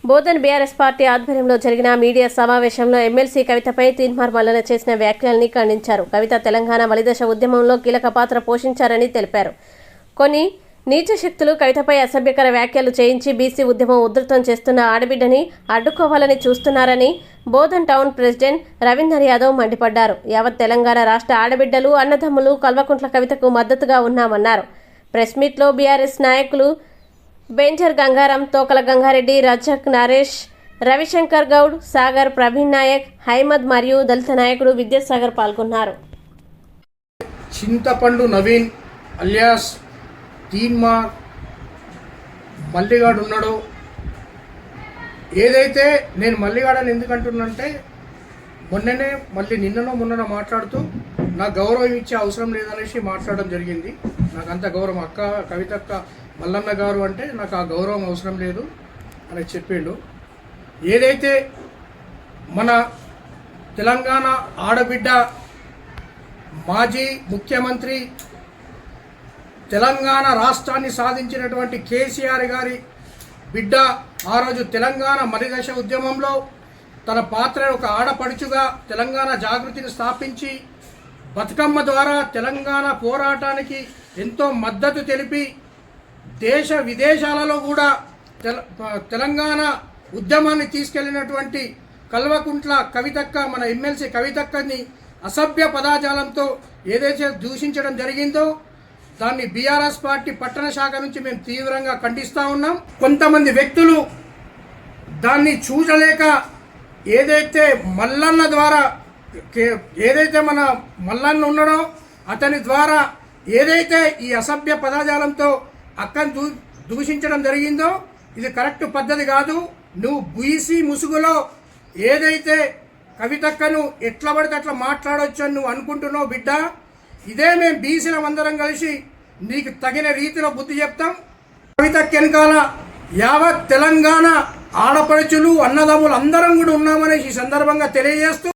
Bodhan BRS party ఆధ్వర్యంలో జరిగిన media సమావేశంలో ఎమ్మెల్సీ కవితపై తీన్మార్ మల్లన చేసిన వ్యాఖ్యల్ని ఖండించారు. కవిత తెలంగాణ మలిదశ ఉద్యమంలో కీలక పాత్ర పోషించారని తెలిపారు. కొన్ని నీచ శక్తులు కవితపై అసభ్యకర వ్యాఖ్యలు చేయించి బీసీ ఉద్యమం ఉధృతం చేస్తున్న ఆడబిడ్డని అడ్డుకోవాలని చూస్తున్నారని బోధన్ టౌన్ ప్రెసిడెంట్ రవీందర్ యాదవ్ మండిపడ్డారు. యావత్ తెలంగాణ రాష్ట్ర ఆడబిడ్డలు, అన్నదమ్ములు కల్వకుంట్ల కవితకు మద్దతుగా ఉన్నామన్నారు. ప్రెస్ మీట్లో బీఆర్ఎస్ నాయకులు బెంజర్ గంగారం, తోకల గంగారెడ్డి, రజక్, నరేష్, రవిశంకర్ గౌడ్, సాగర్, ప్రవీణ్ నాయక్, హైమద్ మరియు దళిత నాయకుడు విద్యాసాగర్ పాల్గొన్నారు. చింతపండు నవీన్ అలియాస్ తీన్మార్ మల్లిగాడు ఉన్నాడో, ఏదైతే నేను మల్లిగాడని ఎందుకంటున్నంటే నిన్ననో మాట్లాడుతూ నాకు గౌరవం ఇచ్చే అవసరం లేదనేసి మాట్లాడడం జరిగింది. నాకు అంత గౌరవం, అక్క కవితక్క మల్లన్న గారు అంటే నాకు ఆ గౌరవం అవసరం లేదు అని చెప్పిండు. ఏదైతే మన తెలంగాణ ఆడబిడ్డ, మాజీ ముఖ్యమంత్రి, తెలంగాణ రాష్ట్రాన్ని సాధించినటువంటి కేసీఆర్ గారి బిడ్డ ఆ రోజు తెలంగాణ మలిదశ ఉద్యమంలో తన పాత్ర ఒక ఆడపడుచుగా తెలంగాణ జాగృతిని స్థాపించి బతుకమ్మ ద్వారా తెలంగాణ పోరాటానికి ఎంతో మద్దతు తెలిపి దేశ విదేశాలలో కూడా తెలంగాణ ఉద్యమాన్ని తీసుకెళ్లినటువంటి కల్వకుంట్ల కవితక్క, మన ఎమ్మెల్సీ కవితక్కని అసభ్య పదజాలంతో ఏదైతే దూషించడం జరిగిందో దాన్ని బీఆర్ఎస్ పార్టీ పట్టణ శాఖ నుంచి మేము తీవ్రంగా ఖండిస్తూ ఉన్నాం. కొంతమంది వ్యక్తులు దాన్ని చూడలేక ఏదైతే మల్లన్న ద్వారా, ఏదైతే మన మల్లన్న ఉన్నాడో అతని ద్వారా ఏదైతే ఈ అసభ్య పదజాలంతో అక్కను దూషించడం జరిగిందో ఇది కరెక్ట్ పద్ధతి కాదు. నువ్వు బీసీ ముసుగులో ఏదైతే కవితక్కను ఎట్లా పడితే అట్లా మాట్లాడవచ్చు అని నువ్వు అనుకుంటున్నావు బిడ్డ, ఇదే మేము బీసీలం అందరం కలిసి నీకు తగిన రీతిలో బుద్ధి చెప్తాం. కవితక్క వెనకాల యావత్ తెలంగాణ ఆడపడుచులు, అన్నదమ్ములు అందరం కూడా ఉన్నామనేసి ఈ సందర్భంగా తెలియజేస్తూ